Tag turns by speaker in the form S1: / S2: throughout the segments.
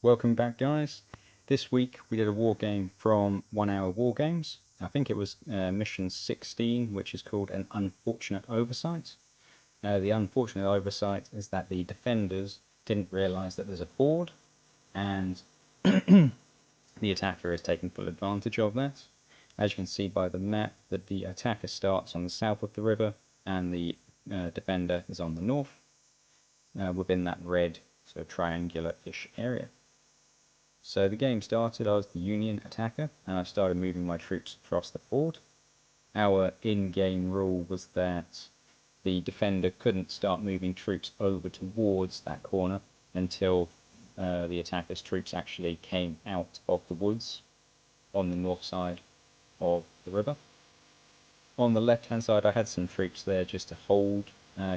S1: Welcome back, guys. This week we did a war game from 1 Hour War Games. I think it was mission 16, which is called an unfortunate oversight. The unfortunate oversight is that the defenders didn't realise that there's a ford, and the attacker is taking full advantage of that. As you can see by the map, that the attacker starts on the south of the river and the defender is on the north, within that red sort of triangular-ish area. So the game started, I was the Union attacker, and I started moving my troops across the ford. Our in-game rule was that the defender couldn't start moving troops over towards that corner until the attacker's troops actually came out of the woods on the north side of the river. On the left-hand side, I had some troops there just to hold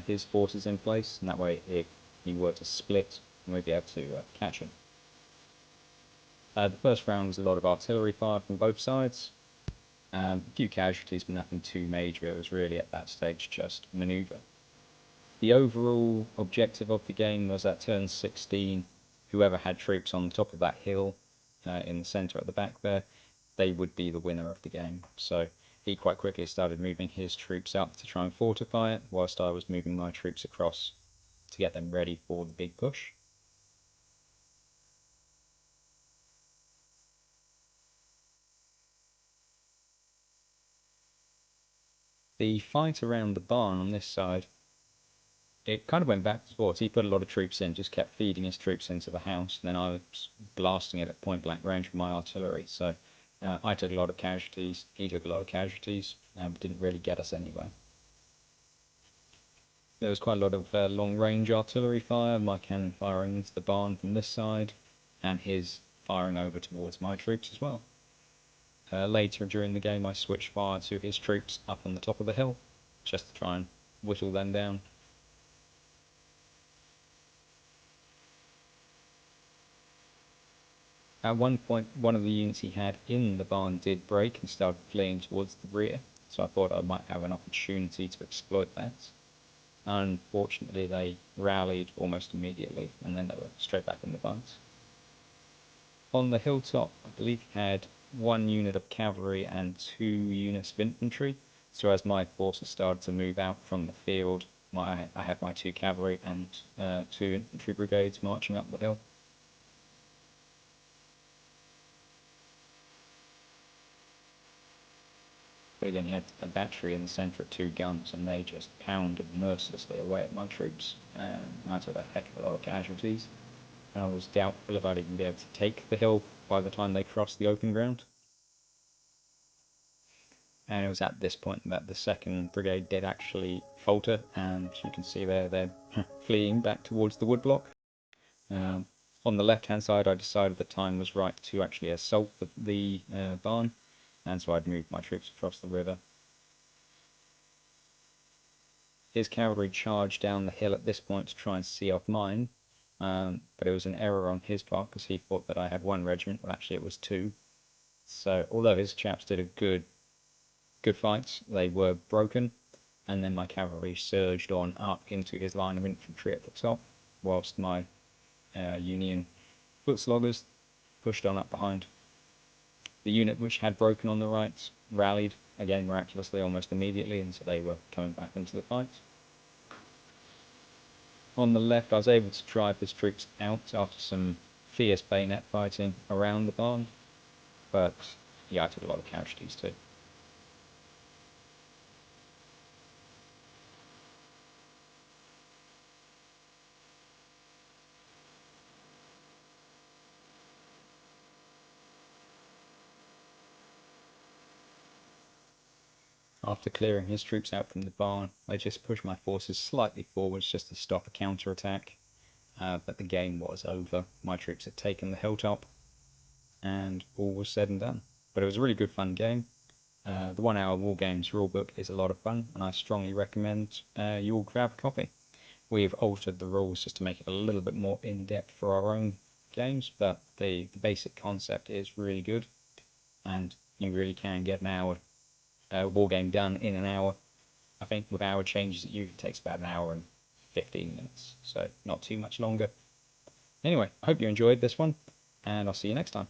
S1: his forces in place, and that way if he were to split, we'd be able to catch him. The first round was a lot of artillery fire from both sides. A few casualties, but nothing too major. It was really at that stage just manoeuvre. The overall objective of the game was at turn 16, whoever had troops on the top of that hill in the centre at the back there, they would be the winner of the game. So he quite quickly started moving his troops up to try and fortify it, whilst I was moving my troops across to get them ready for the big push. The fight around the barn on this side, it kind of went back and forth. He put a lot of troops in, just kept feeding his troops into the house, and then I was blasting it at point blank range with my artillery. So I took a lot of casualties, he took a lot of casualties, but didn't really get us anywhere. There was quite a lot of long range artillery fire, my cannon firing into the barn from this side, and his firing over towards my troops as well. Later during the game I switched fire to his troops up on the top of the hill, just to try and whittle them down. At one point, one of the units he had in the barn did break and started fleeing towards the rear, so I thought I might have an opportunity to exploit that. Unfortunately, they rallied almost immediately, and then they were straight back in the barns. On the hilltop, I believe he had one unit of cavalry and 2 units of infantry, so as my forces started to move out from the field, I had my 2 cavalry and 2 infantry brigades marching up the hill. But again, he had a battery in the centre of 2 guns, and they just pounded mercilessly away at my troops, and I took a heck of a lot of casualties. I was doubtful if I'd even be able to take the hill by the time they crossed the open ground. And it was at this point that the 2nd Brigade did actually falter, and you can see there they're fleeing back towards the woodblock. On the left-hand side, I decided the time was right to actually assault the barn, and so I'd moved my troops across the river. His cavalry charged down the hill at this point to try and see off mine, but it was an error on his part because he thought that I had 1 regiment, but actually it was 2. So although his chaps did a good fight, they were broken, and then my cavalry surged on up into his line of infantry at the top, whilst my Union foot sloggers pushed on up behind. The unit which had broken on the right rallied, again miraculously, almost immediately, and so they were coming back into the fight. On the left, I was able to drive his troops out after some fierce bayonet fighting around the barn, but yeah, I took a lot of casualties too. After clearing his troops out from the barn, I just pushed my forces slightly forwards just to stop a counter-attack, but the game was over. My troops had taken the hilltop, and all was said and done. But it was a really good fun game. The 1 Hour War Games rulebook is a lot of fun, and I strongly recommend you all grab a copy. We've altered the rules just to make it a little bit more in-depth for our own games, but the basic concept is really good, and you really can get an hour war game done in an hour. I think with our changes it usually takes about an hour and 15 minutes, so not too much longer. Anyway, I hope you enjoyed this one. and I'll see you next time.